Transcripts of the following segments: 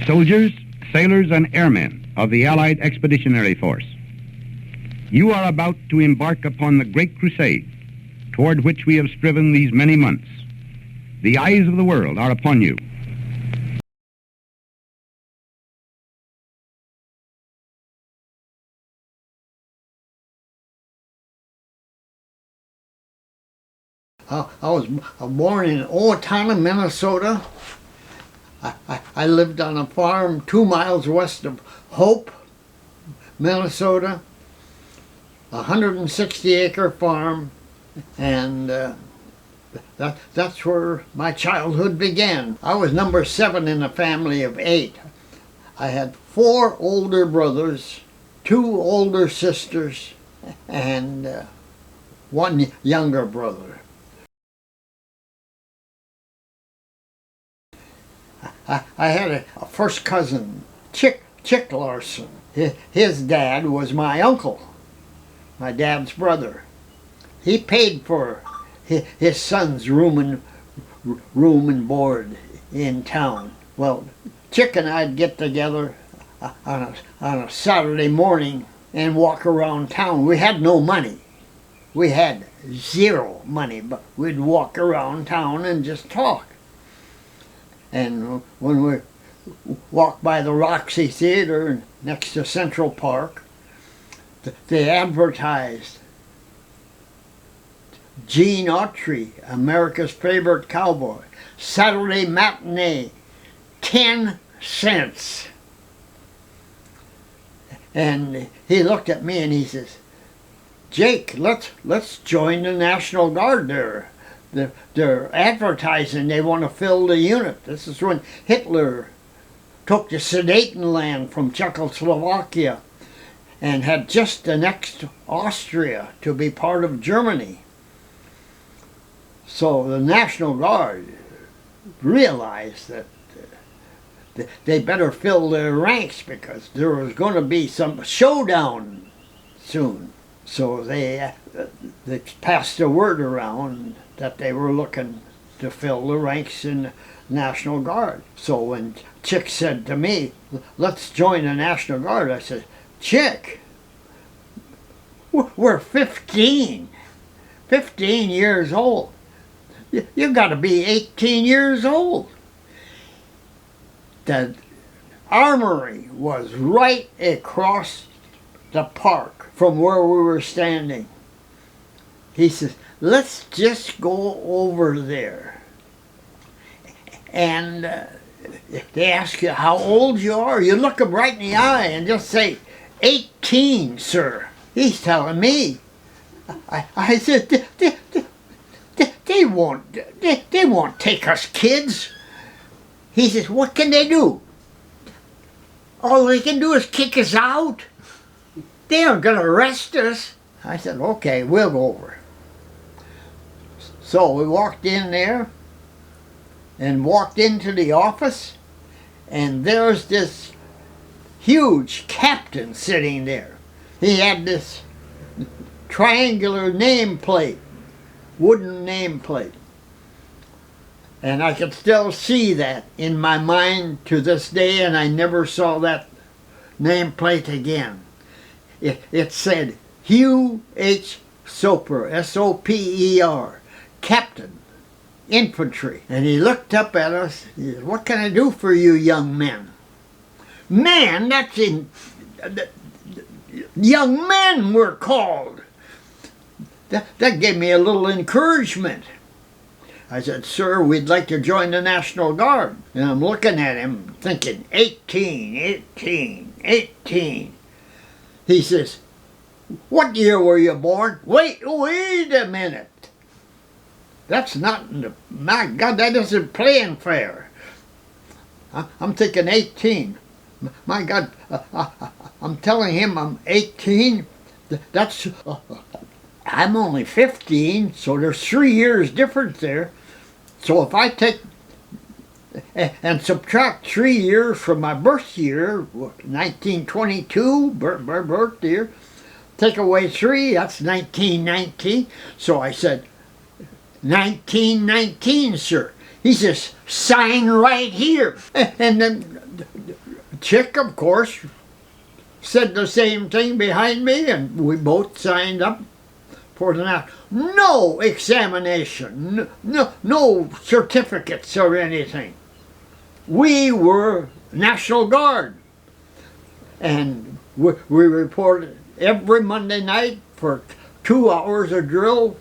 Soldiers, sailors, and airmen of the Allied Expeditionary Force, you are about to embark upon the great crusade toward which we have striven these many months. The eyes of the world are upon you. I was born in Omaha, Minnesota. I lived on a farm 2 miles west of Hope, Minnesota, a 160-acre farm, and that's where my childhood began. I was number 7 in a family of 8. I had 4 older brothers, 2 older sisters, and 1 younger brother. I had a first cousin, Chick Larson. His dad was my uncle, my dad's brother. He paid for his son's room and board in town. Well, Chick and I'd get together on a Saturday morning and walk around town. We had no money. We had 0 money, but we'd walk around town and just talk. And when we walked by the Roxy Theater next to Central Park, they advertised Gene Autry, America's Favorite Cowboy, Saturday matinee, 10 cents. And he looked at me and he says, "Jake, let's join the National Guard there. They're advertising they want to fill the unit." This is when Hitler took the Sudetenland from Czechoslovakia and had just annexed Austria to be part of Germany. So the National Guard realized that they better fill their ranks because there was going to be some showdown soon. So they passed the word around that they were looking to fill the ranks in the National Guard. So when Chick said to me, "Let's join the National Guard," I said, "Chick, we're 15 years old. You've got to be 18 years old." The armory was right across the park from where we were standing. He says, "Let's just go over there." And they ask you how old you are. You look them right in the eye and just say, "18, sir." He's telling me. I said, they won't take us kids. He says, "What can they do? All they can do is kick us out. They aren't going to arrest us." I said, "Okay, we'll go over." So we walked in there and walked into the office, and there's this huge captain sitting there. He had this triangular nameplate, wooden nameplate. And I can still see that in my mind to this day, and I never saw that nameplate again. It said Hugh H. Soper, S-O-P-E-R, Captain, Infantry. And he looked up at us. He said, "What can I do for you young men?" Man, that's in... Young men were called. That gave me a little encouragement. I said, "Sir, we'd like to join the National Guard." And I'm looking at him thinking, 18. He says, "What year were you born?" Wait a minute. That's not, my God, that isn't playing fair. I'm thinking 18. My God, I'm telling him I'm 18. That's, I'm only 15, so there's 3 years difference there. So if I take and subtract 3 years from my birth year, 1922, birth year, take away 3, that's 1919. So I said, 1919, sir. He says, "Sign right here." And then Chick, of course, said the same thing behind me, and we both signed up for the night. No examination, no certificates or anything. We were National Guard, and we reported every Monday night for 2 hours of drill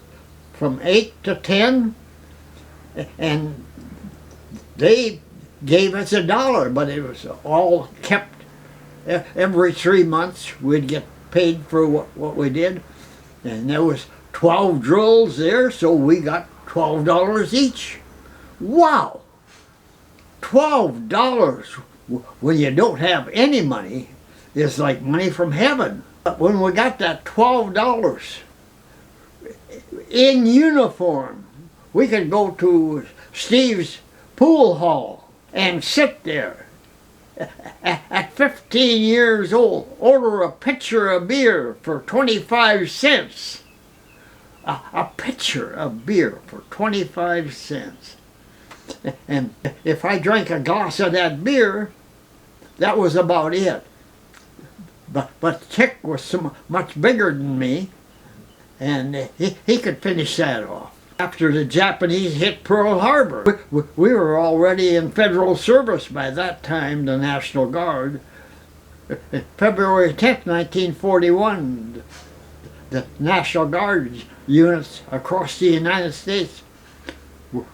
from 8 to 10, and they gave us $1, but it was all kept. Every 3 months we'd get paid for what we did, and there was 12 drills there, so we got $12 each. Wow! $12 when you don't have any money is like money from heaven. But when we got that $12 in uniform, we could go to Steve's pool hall and sit there at 15 years old, order a pitcher of beer for 25 cents. A pitcher of beer for 25 cents. And if I drank a glass of that beer, that was about it. But Chick was so much bigger than me, and he could finish that off. After the Japanese hit Pearl Harbor, we were already in federal service by that time, the National Guard. February 10th, 1941, the National Guard units across the United States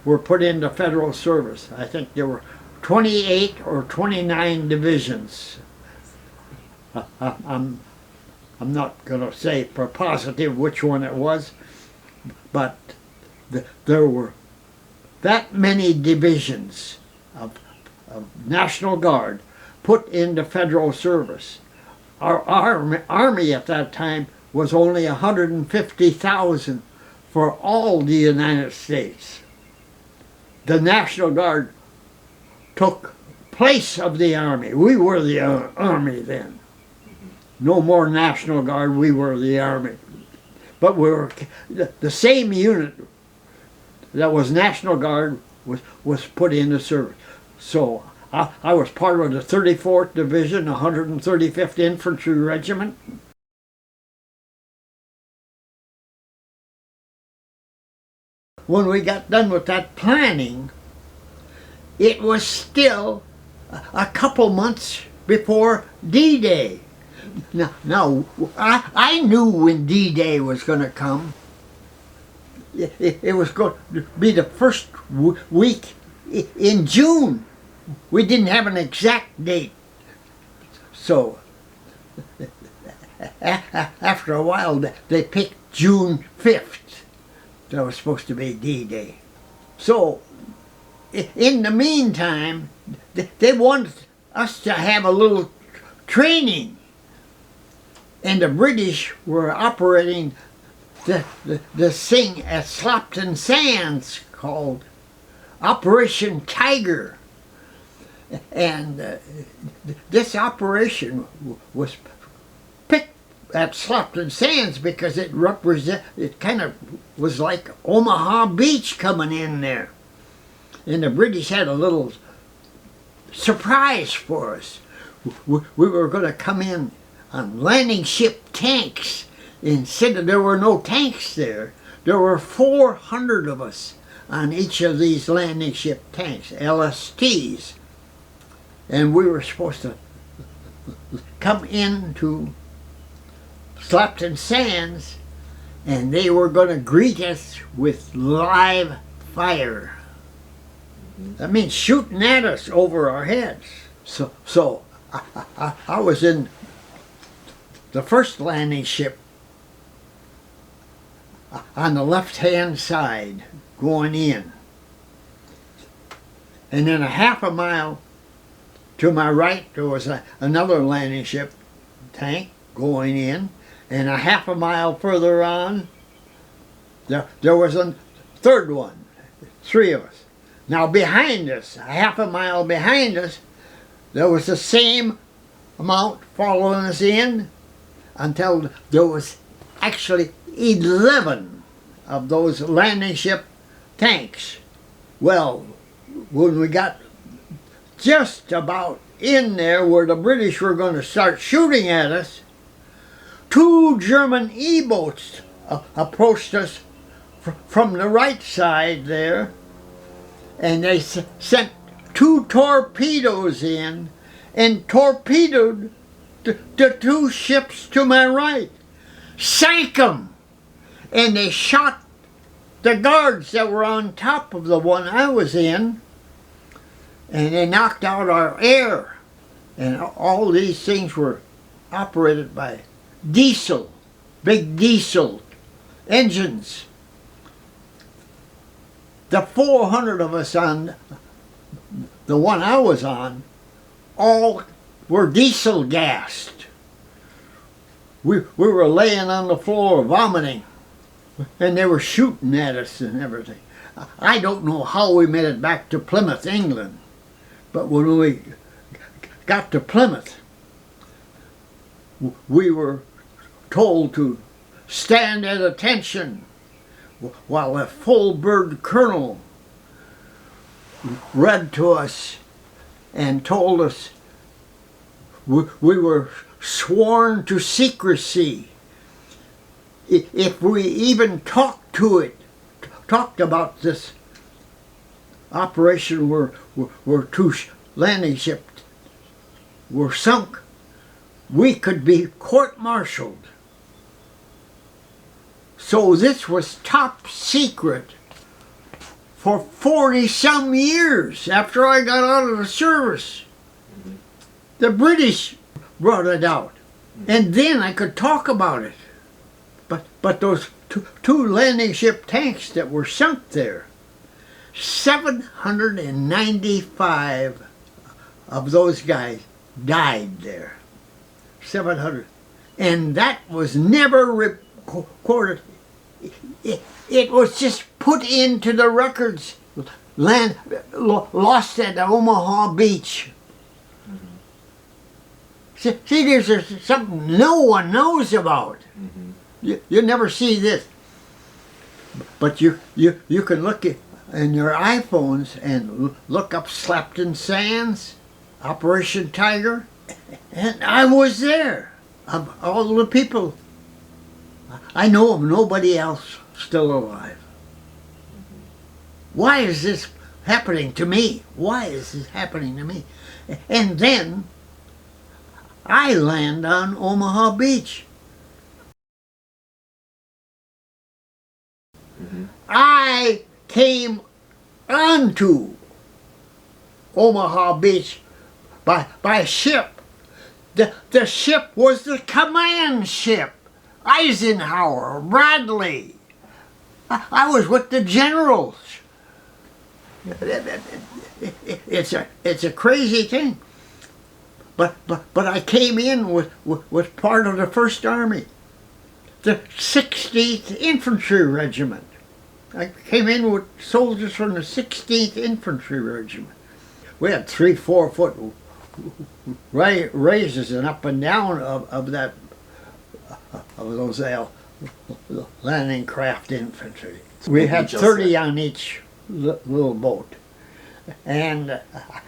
were put into federal service. I think there were 28 or 29 divisions. I'm not going to say for positive which one it was, but there were that many divisions of National Guard put into federal service. Our army at that time was only 150,000 for all the United States. The National Guard took place of the Army. We were the Army then. No more National Guard, we were the Army. But we were the same unit that was National Guard was put into service. So I was part of the 34th Division, 135th Infantry Regiment. When we got done with that planning, it was still a couple months before D-Day. Now I knew when D-Day was going to come. It was going to be the first week in June. We didn't have an exact date. So after a while, they picked June 5th. That was supposed to be D-Day. So in the meantime, they wanted us to have a little training. And the British were operating this thing at Slapton Sands called Operation Tiger. And this operation was picked at Slapton Sands because it kind of was like Omaha Beach coming in there. And the British had a little surprise for us. We were going to come in on landing ship tanks. Instead of there were no tanks there were 400 of us on each of these landing ship tanks, LSTs. And we were supposed to come into Slapton Sands, and they were going to greet us with live fire. That means shooting at us over our heads. So I was in the first landing ship on the left-hand side going in. And then a half a mile to my right, there was another landing ship tank going in. And a half a mile further on, there was a third one, 3 of us. Now behind us, a half a mile behind us, there was the same amount following us in until there was actually 11 of those landing ship tanks. Well, when we got just about in there where the British were going to start shooting at us, 2 German E-boats approached us from the right side there, and they sent 2 torpedoes in and torpedoed the 2 ships to my right, sank them, and they shot the guards that were on top of the one I was in, and they knocked out our air. And all these things were operated by diesel, big diesel engines. The 400 of us on the one I was on all were diesel gassed. We were laying on the floor vomiting, and they were shooting at us and everything. I don't know how we made it back to Plymouth, England, but when we got to Plymouth, we were told to stand at attention while a full-bird colonel read to us and told us we were sworn to secrecy. If we even talked about this operation where 2 landing ships were sunk, we could be court-martialed. So this was top secret for 40-some years after I got out of the service. The British brought it out, and then I could talk about it. But those 2 landing ship tanks that were sunk there, 795 of those guys died there. 700. And that was never recorded. It was just put into the records. Lost at Omaha Beach. See, there's something no one knows about. You never see this. But you can look in your iPhones and look up Slapton Sands, Operation Tiger, and I was there. Of all the people, I know of nobody else still alive. Why is this happening to me? Why is this happening to me? And then I land on Omaha Beach. I came onto Omaha Beach by ship. The ship was the command ship. Eisenhower, Bradley. I was with the generals. It's a crazy thing. But I came in with part of the First Army, the 16th Infantry Regiment. I came in with soldiers from the 16th Infantry Regiment. We had 3-4 foot raises and up and down of those landing craft infantry. We had 30 on each little boat. And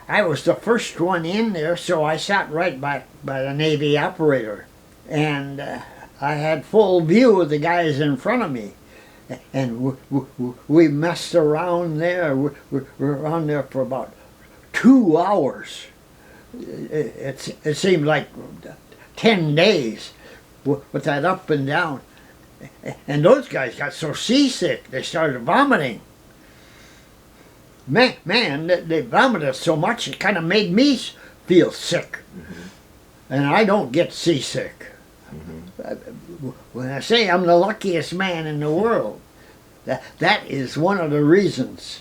I was the first one in there, so I sat right by the Navy operator. And I had full view of the guys in front of me. And we messed around there. We were on there for about 2 hours. It seemed like 10 days with that up and down. And those guys got so seasick, they started vomiting. Man, they vomited so much, it kind of made me feel sick. And I don't get seasick. When I say I'm the luckiest man in the world, that is one of the reasons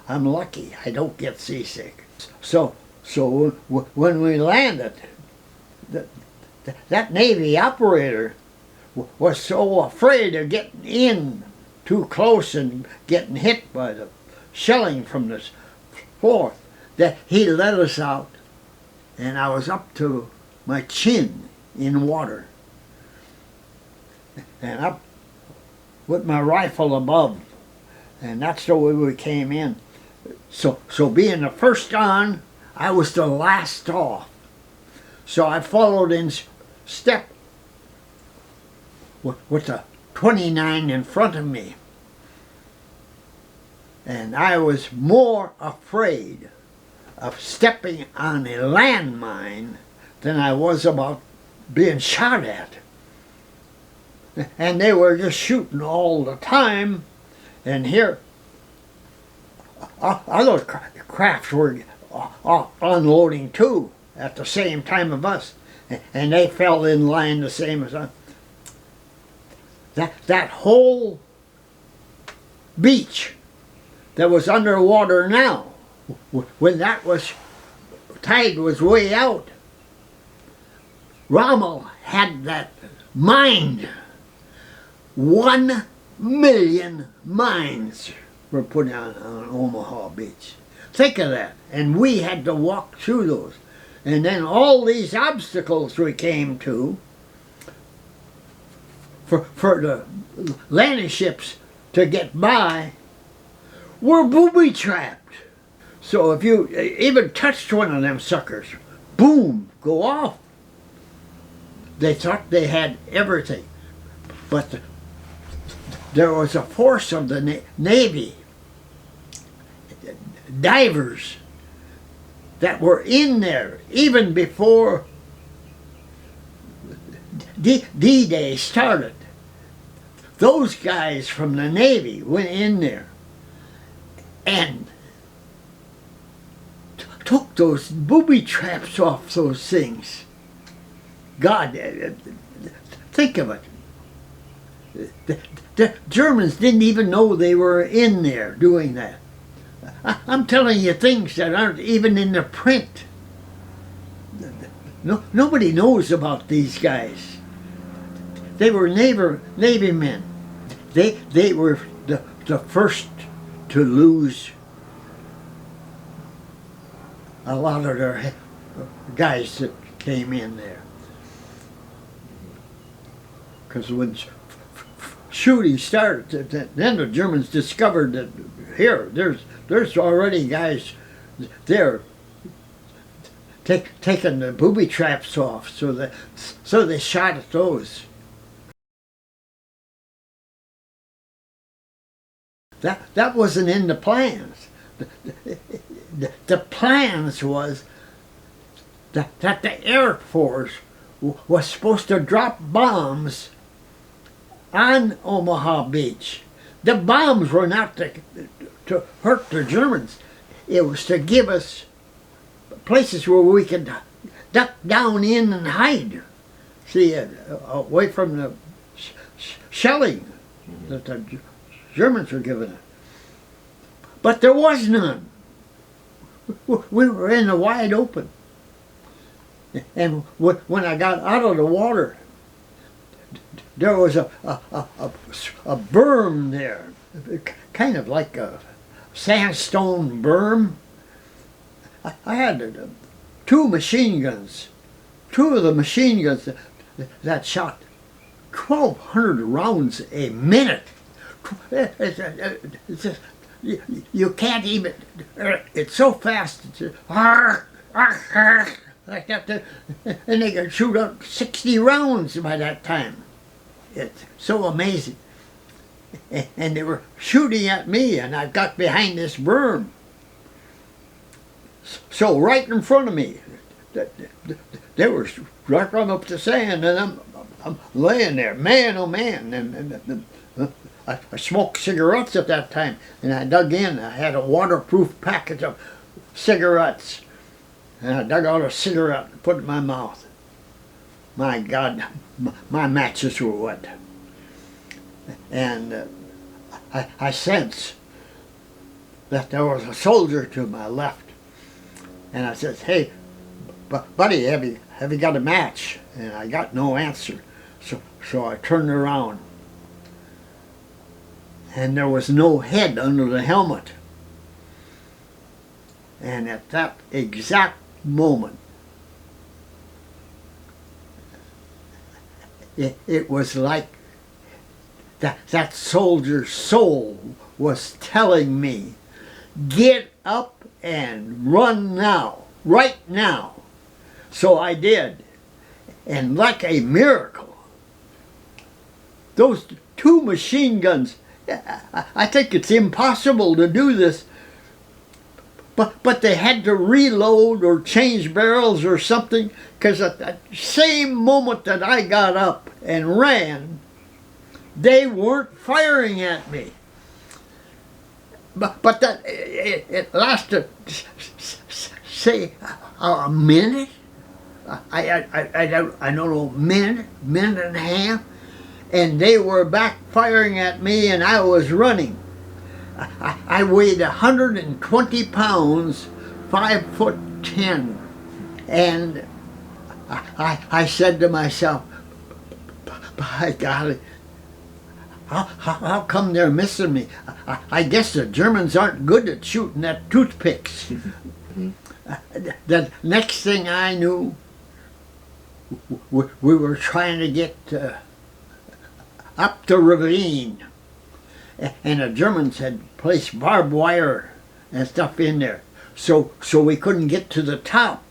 I'm lucky. I don't get seasick. So when we landed, that Navy operator was so afraid of getting in too close and getting hit by the shelling from this floor that he let us out, and I was up to my chin in water, and up with my rifle above, and that's the way we came in. So being the first on, I was the last off. So I followed in step with the 29 in front of me. And I was more afraid of stepping on a landmine than I was about being shot at. And they were just shooting all the time. And here, other crafts were unloading too at the same time of us. And they fell in line the same as us. That whole beach that was underwater now, when that was, tide was way out, Rommel had that mined. 1 million mines were put on Omaha Beach. Think of that. And we had to walk through those. And then all these obstacles we came to for the landing ships to get by were booby-trapped. So if you even touched one of them suckers, boom, go off. They thought they had everything. But there was a force of the Navy, divers, that were in there even before D-Day started. Those guys from the Navy went in there and took those booby traps off those things. God, think of it. The Germans didn't even know they were in there doing that. I'm telling you things that aren't even in the print. Nobody knows about these guys. They were Navy men. They were the first to lose a lot of their guys that came in there. Because when shooting started, then the Germans discovered that here, there's already guys there taking the booby traps off, so they shot at those. That wasn't in the plans. The plans was that the Air Force was supposed to drop bombs on Omaha Beach. The bombs were not to hurt the Germans. It was to give us places where we could duck down in and hide. See, away from the shelling that the Germans were giving us. But there was none. We were in the wide open. And when I got out of the water, there was a berm there, kind of like a sandstone berm. I had 2 machine guns. 2 of the machine guns that shot 1,200 rounds a minute. You can't even, it's so fast, it's just, like that, and they could shoot out 60 rounds by that time. It's so amazing. And they were shooting at me, and I got behind this berm. So right in front of me, they were right on up the sand, and I'm laying there, man, oh man, and I smoked cigarettes at that time, and I dug in. I had a waterproof package of cigarettes, and I dug out a cigarette and put it in my mouth. My God, my matches were wet. And I sensed that there was a soldier to my left. And I said, hey, buddy, have you got a match? And I got no answer. So I turned around. And there was no head under the helmet. And at that exact moment, it was like that soldier's soul was telling me, get up and run now, right now. So I did. And like a miracle, those 2 machine guns, I think it's impossible to do this, but they had to reload or change barrels or something, because at the same moment that I got up and ran, they weren't firing at me. But that it lasted, say, a minute. I don't know, minute and a half, and they were back firing at me, and I was running. I weighed 120 pounds, 5'10", and I said to myself, by golly, how come they're missing me? I guess the Germans aren't good at shooting at toothpicks. The next thing I knew, we were trying to get up the ravine, and the Germans had placed barbed wire and stuff in there, so we couldn't get to the top.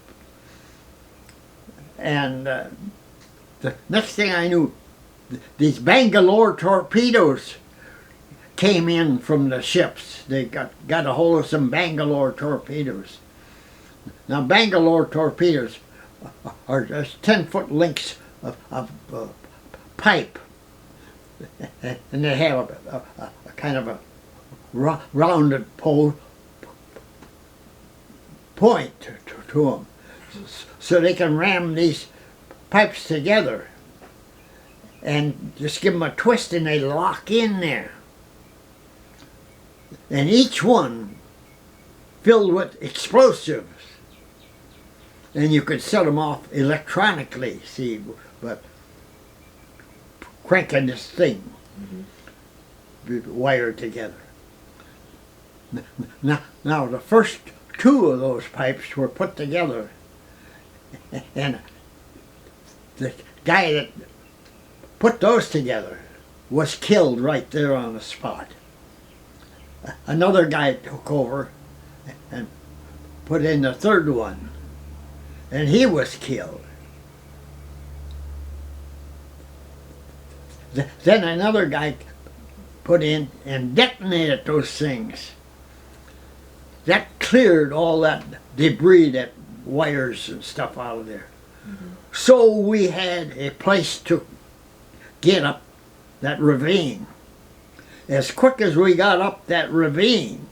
And the next thing I knew, these Bangalore torpedoes came in from the ships. They got a hold of some Bangalore torpedoes. Now, Bangalore torpedoes are just 10-foot lengths of pipe, and they have a kind of a rounded point to them, so they can ram these pipes together and just give them a twist and they lock in there. And each one filled with explosives. And you could set them off electronically, see, but cranking this thing, wired together. Now the first 2 of those pipes were put together, and the guy that put those together was killed right there on the spot. Another guy took over and put in the 3rd one, and he was killed. Then another guy put in and detonated those things. That cleared all that debris, that wires and stuff out of there. So we had a place to get up that ravine. As quick as we got up that ravine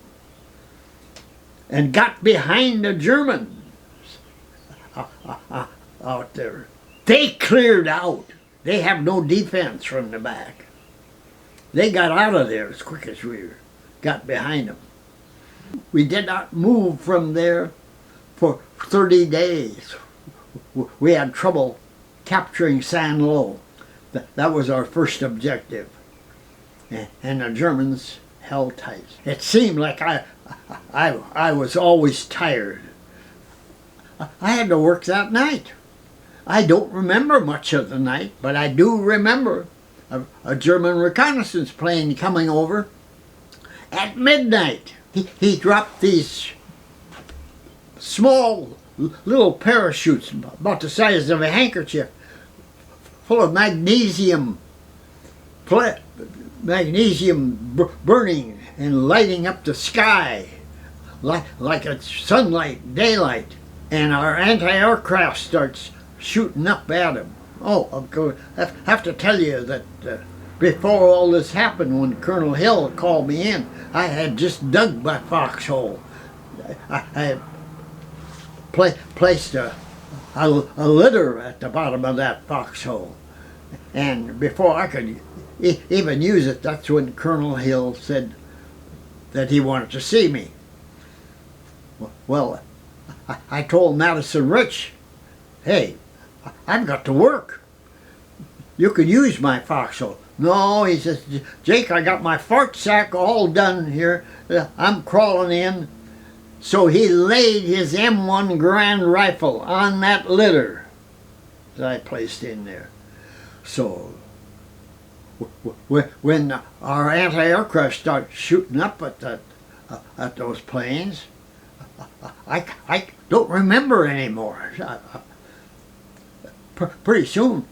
and got behind the Germans out there, they cleared out. They have no defense from the back. They got out of there as quick as we got behind them. We did not move from there for 30 days. We had trouble capturing San Lo. That was our first objective. And the Germans held tight. It seemed like I was always tired. I had to work that night. I don't remember much of the night, but I do remember a German reconnaissance plane coming over at midnight. He dropped these small little parachutes about the size of a handkerchief full of magnesium burning and lighting up the sky like it's sunlight, daylight. And our anti-aircraft starts shooting up at him. Oh, I have to tell you that before all this happened, when Colonel Hill called me in, I had just dug my foxhole. I had placed a litter at the bottom of that foxhole. And before I could even use it, that's when Colonel Hill said that he wanted to see me. Well, I told Madison Rich, hey, I've got to work. You can use my foxhole. No, he says, Jake, I got my fart sack all done here. I'm crawling in. So he laid his M1 Grand Rifle on that litter that I placed in there. So when our anti-aircraft started shooting up at those planes, I don't remember anymore. pretty soon,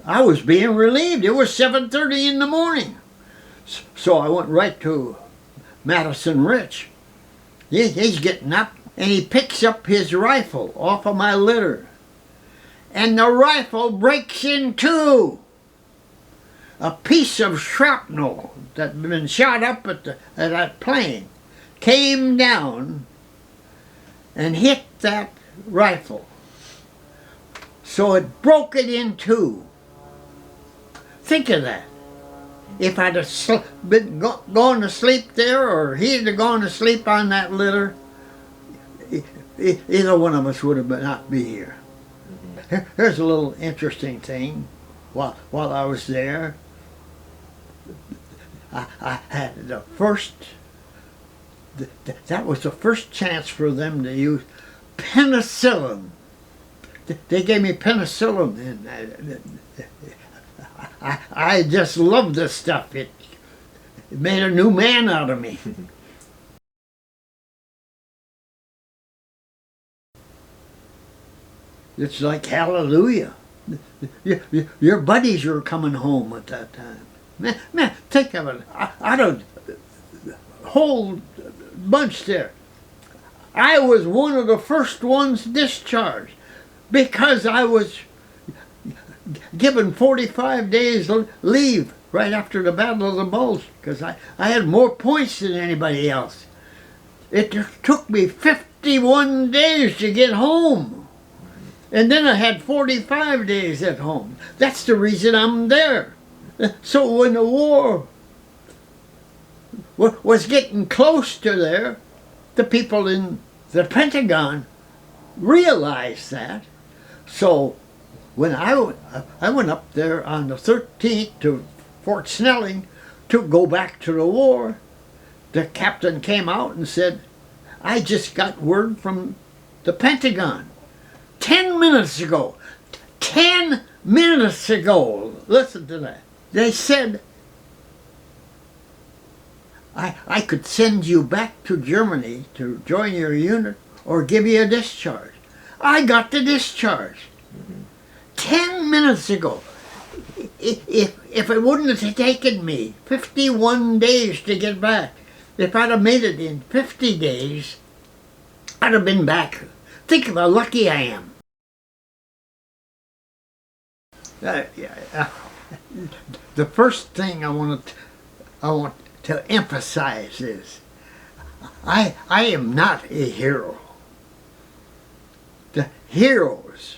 I was being relieved. It was 7:30 in the morning. So I went right to Madison Rich. He's getting up, and he picks up his rifle off of my litter. And the rifle breaks in two. A piece of shrapnel that had been shot up at that plane came down and hit that rifle. So it broke it in two. Think of that. If I'd have gone to sleep there, or he'd have gone to sleep on that litter, either one of us would have not be here. Here's a little interesting thing. While I was there, I had the first, that was the first chance for them to use penicillin. They gave me penicillin, and I just loved this stuff. It made a new man out of me. It's like hallelujah. Your buddies were coming home at that time. Man, think of it. Out of the whole bunch there, I was one of the first ones discharged because I was given 45 days leave right after the Battle of the Bulge, because I had more points than anybody else. It took me 51 days to get home. And then I had 45 days at home. That's the reason I'm there. So when the war was getting close to there, the people in the Pentagon realized that. So when I went up there on the 13th to Fort Snelling to go back to the war, the captain came out and said, I just got word from the Pentagon 10 minutes ago. 10 minutes ago. Listen to that. They said, I could send you back to Germany to join your unit or give you a discharge. I got the discharge. 10 minutes ago. If it wouldn't have taken me 51 days to get back, if I'd have made it in 50 days, I'd have been back. Think of how lucky I am. The first thing I want to emphasize is I am not a hero. The heroes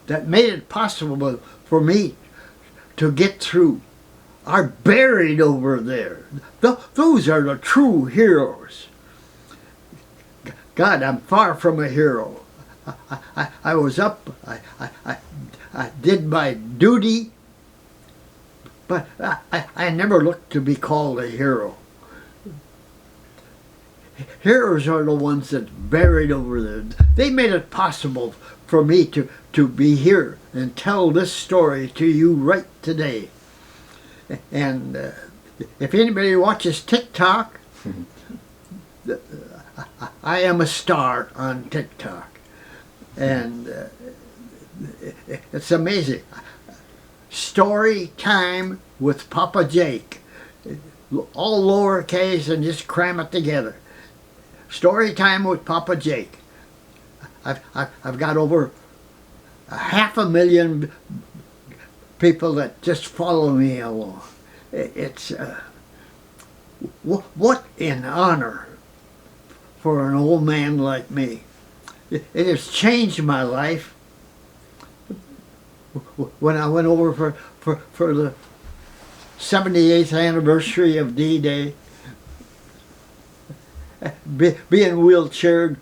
that made it possible for me to get through are buried over there. Those are the true heroes. God, I'm far from a hero. I was up, I did my duty, but I never looked to be called a hero. Heroes are the ones that buried over there. They made it possible for me to be here and tell this story to you right today. And if anybody watches TikTok, I am a star on TikTok. And it's amazing. Story time with Papa Jake. All lowercase and just cram it together. Story time with Papa Jake. I've got over 500,000 people that just follow me along. It's what an honor for an old man like me. It has changed my life. When I went over for the 78th anniversary of D-Day, being wheelchaired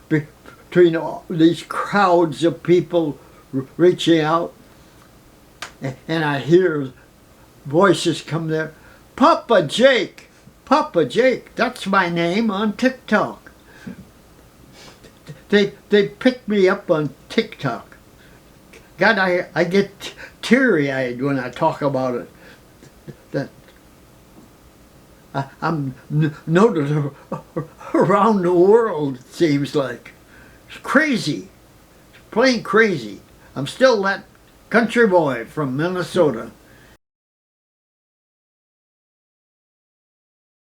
between all these crowds of people reaching out, and I hear voices come there, Papa Jake, that's my name on TikTok. They picked me up on TikTok. God, I get teary-eyed when I talk about it. That I'm noted around the world, it seems like. It's crazy. It's plain crazy. I'm still that country boy from Minnesota.